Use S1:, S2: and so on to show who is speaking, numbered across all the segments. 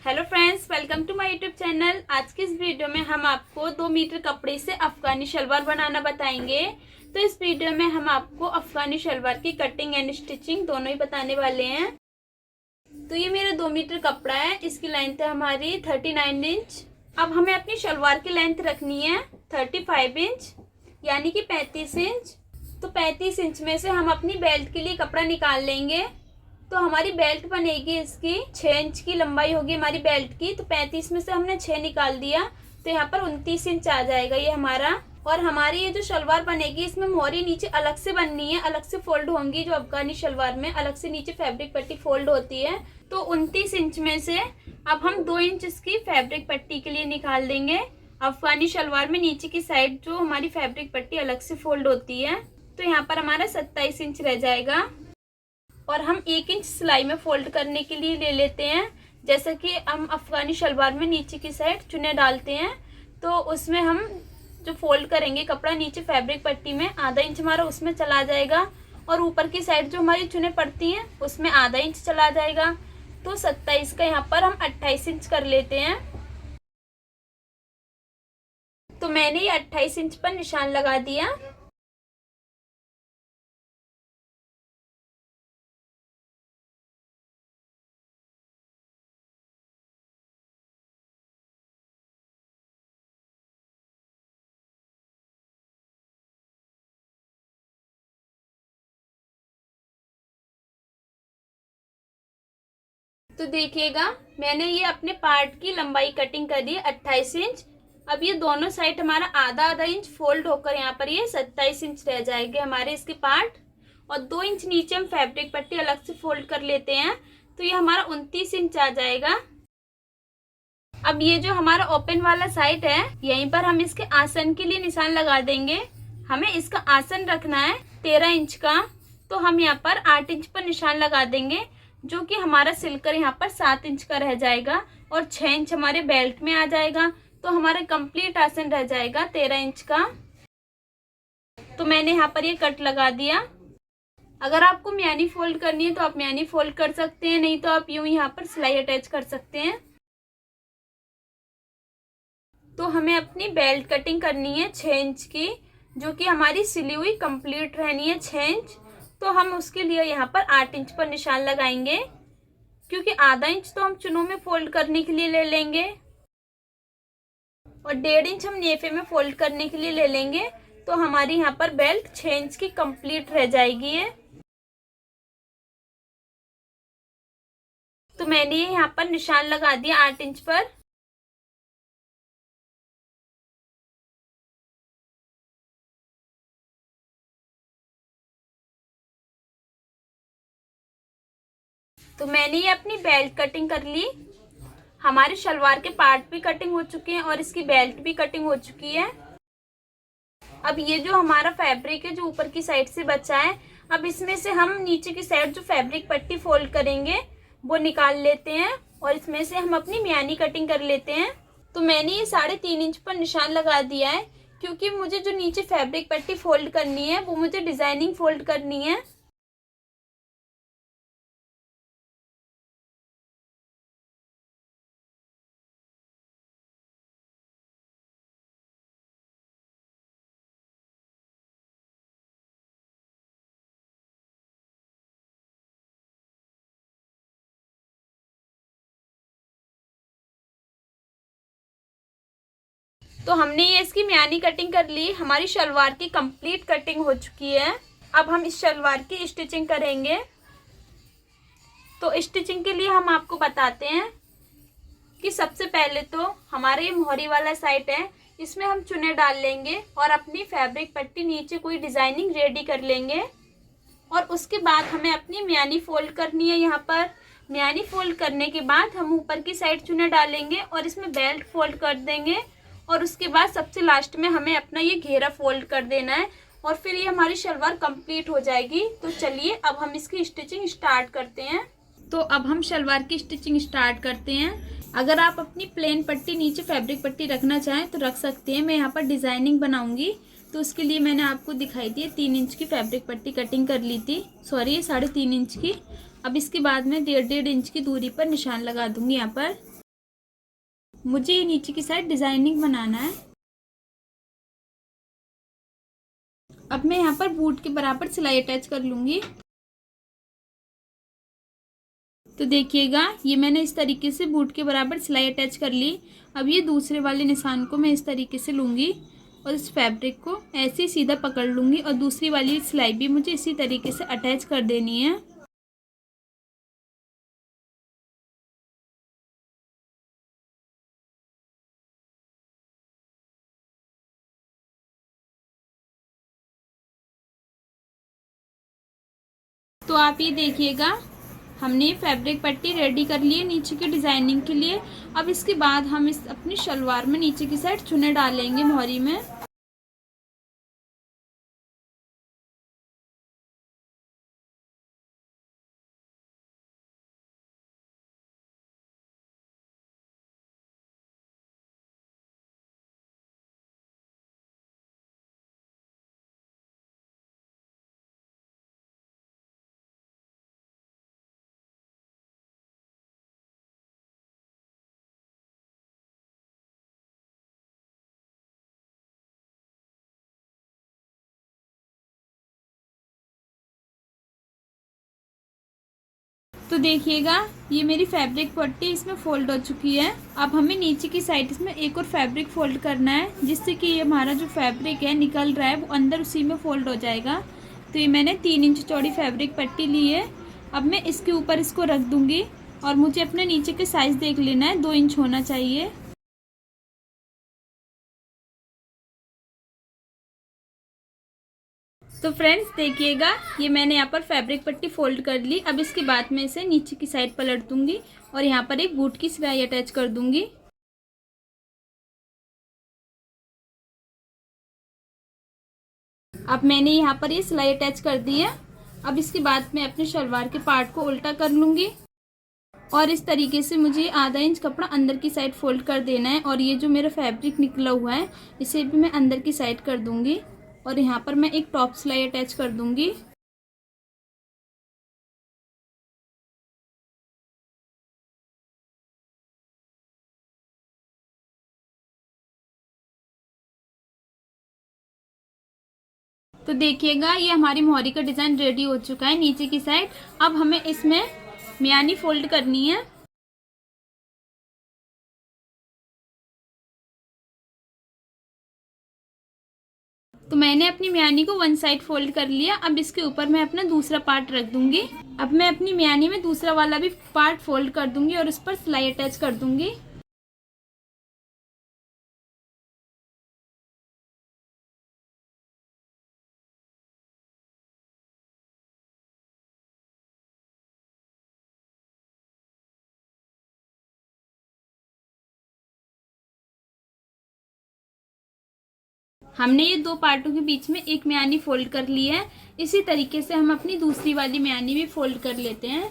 S1: Hello friends, welcome to my YouTube channel. आज की इस वीडियो में हम आपको 2 मीटर कपड़े से अफगानी शलवार बनाना बताएंगे। तो इस वीडियो में हम आपको अफगानी शलवार की कटिंग एंड स्टिचिंग दोनों ही बताने वाले हैं। तो ये मेरा 2 मीटर कपड़ा है, इसकी लेंथ है हमारी 39 इंच। अब हमें अपनी शलवार की लेंथ रखनी है 35 इंच यानी कि 35 इंच। तो 35 इंच में से हम अपनी बेल्ट के लिए कपड़ा निकाल लेंगे। तो हमारी बेल्ट बनेगी, इसकी 6 इंच की लंबाई होगी हमारी बेल्ट की। तो 35 में से हमने 6 निकाल दिया, तो यहाँ पर 29 इंच आ जाएगा ये हमारा। और हमारी ये जो शलवार बनेगी, इसमें मोहरी नीचे अलग से बननी है, अलग से फोल्ड होंगी। जो अफगानी शलवार में अलग से नीचे फैब्रिक पट्टी फोल्ड होती है। तो 29 इंच में से अब हम 2 इंच इसकी फैब्रिक पट्टी के लिए निकाल देंगे। अफगानी शलवार में नीचे की साइड जो हमारी फैब्रिक पट्टी अलग से फोल्ड होती है, तो यहाँ पर हमारा 27 इंच रह जाएगा। और हम 1 इंच सिलाई में फोल्ड करने के लिए ले लेते हैं। जैसे कि हम अफगानी शलवार में नीचे की साइड चुने डालते हैं, तो उसमें हम जो फोल्ड करेंगे कपड़ा नीचे फैब्रिक पट्टी में, आधा इंच हमारा उसमें चला जाएगा। और ऊपर की साइड जो हमारी चुने पड़ती हैं उसमें आधा इंच चला जाएगा। तो 27 का यहाँ पर हम 28 इंच कर लेते हैं। तो मैंने ये 28 इंच पर निशान लगा दिया। तो देखिएगा, मैंने ये अपने पार्ट की लंबाई कटिंग कर दी है 28 इंच। अब ये दोनों साइड हमारा आधा आधा इंच फोल्ड होकर यहाँ पर ये 27 इंच रह जाएंगे हमारे इसके पार्ट। और 2 इंच नीचे हम फैब्रिक पट्टी अलग से फोल्ड कर लेते हैं, तो ये हमारा 29 इंच आ जाएगा। अब ये जो हमारा ओपन वाला साइड है, यहीं पर हम इसके आसन के लिए निशान लगा देंगे। हमें इसका आसन रखना है 13 इंच का, तो हम यहाँ पर 8 इंच पर निशान लगा देंगे, जो कि हमारा सिलकर यहाँ पर 7 इंच का रह जाएगा। और 6 इंच हमारे बेल्ट में आ जाएगा, तो हमारा कंप्लीट आसन रह जाएगा 13 इंच का। तो मैंने यहाँ पर ये कट लगा दिया। अगर आपको म्यानी फोल्ड करनी है तो आप म्यानी फोल्ड कर सकते हैं, नहीं तो आप यूं यहाँ पर सिलाई अटैच कर सकते हैं। तो हमें अपनी बेल्ट कटिंग करनी है 6 इंच की, जो कि हमारी सिली हुई कंप्लीट रहनी है 6 इंच। तो हम उसके लिए यहाँ पर 8 इंच पर निशान लगाएंगे, क्योंकि आधा इंच तो हम चुनों में फोल्ड करने के लिए ले लेंगे और 1.5 इंच हम नेफे में फोल्ड करने के लिए ले लेंगे। तो हमारी यहाँ पर बेल्ट 6 इंच की कंप्लीट रह जाएगी है। तो मैंने ये यहाँ पर निशान लगा दिया 8 इंच पर। तो मैंने ये अपनी बेल्ट कटिंग कर ली। हमारे शलवार के पार्ट भी कटिंग हो चुके हैं और इसकी बेल्ट भी कटिंग हो चुकी है। अब ये जो हमारा फैब्रिक है जो ऊपर की साइड से बचा है, अब इसमें से हम नीचे की साइड जो फैब्रिक पट्टी फोल्ड करेंगे वो निकाल लेते हैं और इसमें से हम अपनी म्यानी कटिंग कर लेते हैं। तो मैंने ये 3.5 इंच पर निशान लगा दिया है, क्योंकि मुझे जो नीचे फैब्रिक पट्टी फोल्ड करनी है वो मुझे डिजाइनिंग फोल्ड करनी है। तो हमने ये इसकी म्यानी कटिंग कर ली। हमारी शलवार की कंप्लीट कटिंग हो चुकी है। अब हम इस शलवार की स्टिचिंग करेंगे। तो स्टिचिंग के लिए हम आपको बताते हैं कि सबसे पहले तो हमारे ये मोहरी वाला साइड है, इसमें हम चुने डाल लेंगे और अपनी फैब्रिक पट्टी नीचे कोई डिजाइनिंग रेडी कर लेंगे। और उसके बाद हमें अपनी म्यानी फोल्ड करनी है। यहाँ पर म्यानी फोल्ड करने के बाद हम ऊपर की साइड चुने डालेंगे और इसमें बेल्ट फोल्ड कर देंगे। और उसके बाद सबसे लास्ट में हमें अपना ये घेरा फोल्ड कर देना है और फिर ये हमारी शलवार कंप्लीट हो जाएगी। तो चलिए अब हम इसकी स्टिचिंग स्टार्ट करते हैं। तो अब हम शलवार की स्टिचिंग स्टार्ट करते हैं। अगर आप अपनी प्लेन पट्टी नीचे फैब्रिक पट्टी रखना चाहें तो रख सकते हैं। मैं यहाँ पर डिजाइनिंग बनाऊंगी, तो उसके लिए मैंने आपको दिखाई दी 3 इंच की फैब्रिक पट्टी कटिंग कर ली थी, सॉरी 3.5 इंच की। अब इसके बाद में 1.5 इंच की दूरी पर निशान लगा दूंगी यहाँ पर। मुझे ये नीचे की साइड डिजाइनिंग बनाना है। अब मैं यहाँ पर बूट के बराबर सिलाई अटैच कर लूंगी। तो देखिएगा ये मैंने इस तरीके से बूट के बराबर सिलाई अटैच कर ली। अब ये दूसरे वाले निशान को मैं इस तरीके से लूंगी और इस फैब्रिक को ऐसे ही सीधा पकड़ लूंगी और दूसरी वाली सिलाई भी मुझे इसी तरीके से अटैच कर देनी है। तो आप ये देखिएगा हमने फैब्रिक पट्टी रेडी कर ली है नीचे की डिजाइनिंग के लिए। अब इसके बाद हम इस अपनी शलवार में नीचे की साइड चुन्ने डालेंगे मोहरी में। तो देखिएगा ये मेरी फैब्रिक पट्टी इसमें फोल्ड हो चुकी है। अब हमें नीचे की साइड इसमें एक और फैब्रिक फोल्ड करना है, जिससे कि ये हमारा जो फैब्रिक है निकल रहा है वो अंदर उसी में फोल्ड हो जाएगा। तो ये मैंने 3 इंच चौड़ी फैब्रिक पट्टी ली है। अब मैं इसके ऊपर इसको रख दूंगी और मुझे अपने नीचे के साइज देख लेना है, 2 इंच होना चाहिए। तो फ्रेंड्स देखिएगा ये मैंने यहाँ पर फैब्रिक पट्टी फोल्ड कर ली। अब इसके बाद मैं इसे नीचे की साइड पलट दूंगी और यहाँ पर एक बूट की सिलाई अटैच कर दूंगी। अब मैंने यहाँ पर ये सिलाई अटैच कर दी है। अब इसके बाद मैं अपने शलवार के पार्ट को उल्टा कर लूंगी और इस तरीके से मुझे आधा इंच कपड़ा अंदर की साइड फोल्ड कर देना है और ये जो मेरा फैब्रिक निकला हुआ है इसे भी मैं अंदर की साइड कर दूंगी और यहाँ पर मैं एक टॉप सिलाई अटैच कर दूंगी। तो देखिएगा ये हमारी मोहरी का डिजाइन रेडी हो चुका है नीचे की साइड। अब हमें इसमें मियानी फोल्ड करनी है। तो मैंने अपनी मियानी को 1 साइड फोल्ड कर लिया। अब इसके ऊपर मैं अपना दूसरा पार्ट रख दूंगी। अब मैं अपनी मियानी में दूसरा वाला भी पार्ट फोल्ड कर दूंगी और उस पर सिलाई अटैच कर दूंगी। हमने ये 2 पार्टों के बीच में एक मियानी फोल्ड कर ली है। इसी तरीके से हम अपनी दूसरी वाली मियानी भी फोल्ड कर लेते हैं।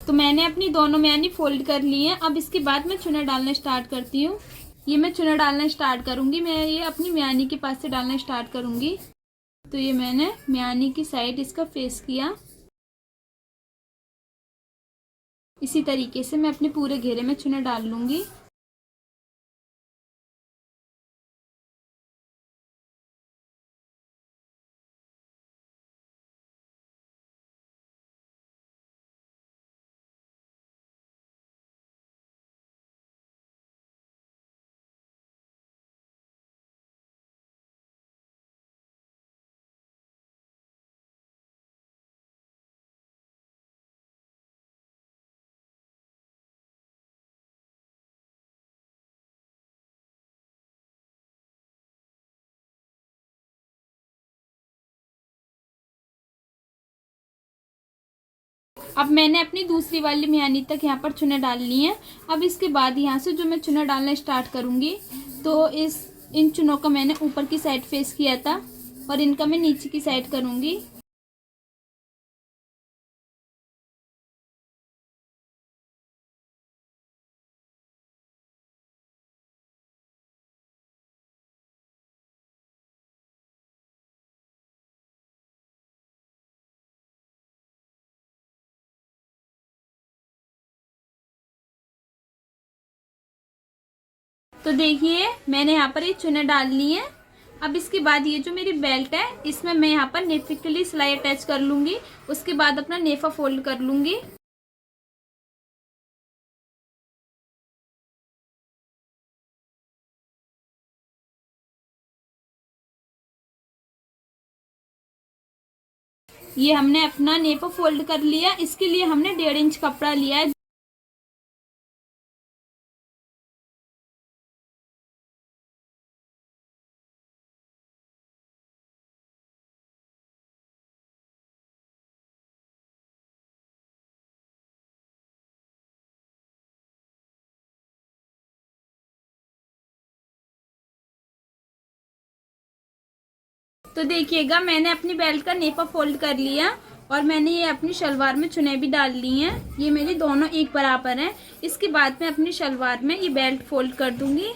S1: तो मैंने अपनी दोनों मियानी फोल्ड कर ली है। अब इसके बाद मैं चुना डालना स्टार्ट करती हूँ। ये मैं चुना डालना स्टार्ट करूंगी, मैं ये अपनी मियानी के पास से डालना स्टार्ट करूंगी। तो ये मैंने मियानी की साइड इसका फेस किया। इसी तरीके से मैं अपने पूरे घेरे में चुना डाल लूंगी। अब मैंने अपनी दूसरी वाली मियानी तक यहाँ पर चुना डाल ली है। अब इसके बाद यहाँ से जो मैं चुना डालना स्टार्ट करूंगी, तो इन चुनों का मैंने ऊपर की साइड फेस किया था और इनका मैं नीचे की साइड करूंगी। तो देखिए मैंने यहाँ पर ये चुन्ने डाल ली है। अब इसके बाद ये जो मेरी बेल्ट है इसमें मैं यहाँ पर नेफे के लिए सिलाई अटैच कर लूँगी। उसके बाद अपना नेफा फोल्ड कर लूँगी। ये हमने अपना नेफा फोल्ड कर लिया। इसके लिए हमने 1.5 इंच कपड़ा लिया है। तो देखिएगा मैंने अपनी बेल्ट का नेफा फोल्ड कर लिया और मैंने ये अपनी शलवार में चुन्ने भी डाल ली हैं। ये मेरी दोनों एक बराबर हैं। इसके बाद मैं अपनी शलवार में ये बेल्ट फोल्ड कर दूंगी।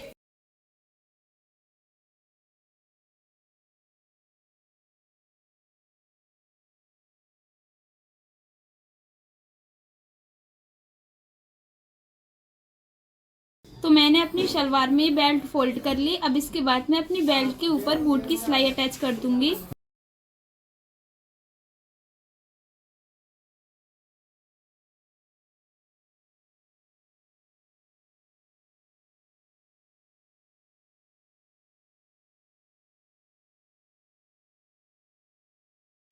S1: तो मैंने अपनी शलवार में ये बेल्ट फोल्ड कर ली। अब इसके बाद मैं अपनी बेल्ट के ऊपर बूट की सिलाई अटैच कर दूंगी।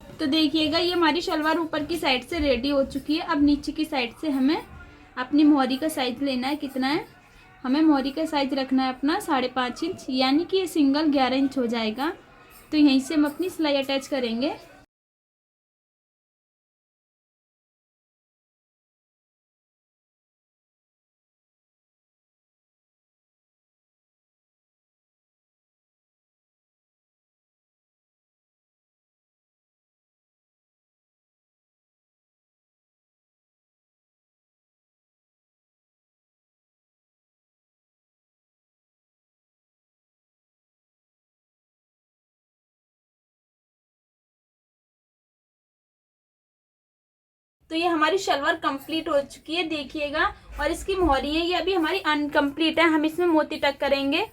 S1: तो देखिएगा ये हमारी शलवार ऊपर की साइड से रेडी हो चुकी है। अब नीचे की साइड से हमें अपनी मोहरी का साइज लेना है। कितना है, हमें मोहरी का साइज रखना है अपना 5.5 इंच, यानी कि ये सिंगल 11 इंच हो जाएगा। तो यहीं से हम अपनी सिलाई अटैच करेंगे। तो ये हमारी शलवार कंप्लीट हो चुकी है देखिएगा। और इसकी मोहरी है ये अभी हमारी अनकम्प्लीट है, हम इसमें मोती टक करेंगे।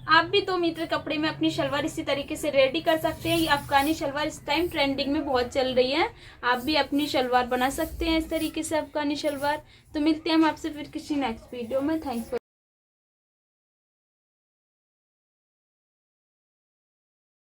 S1: आप भी 2 मीटर कपड़े में अपनी शलवार इसी तरीके से रेडी कर सकते हैं। ये अफगानी शलवार इस टाइम ट्रेंडिंग में बहुत चल रही है। आप भी अपनी शलवार बना सकते हैं इस तरीके से अफगानी शलवार। तो मिलते हैं हम आपसे फिर किसी नेक्स्ट वीडियो में। Thanks for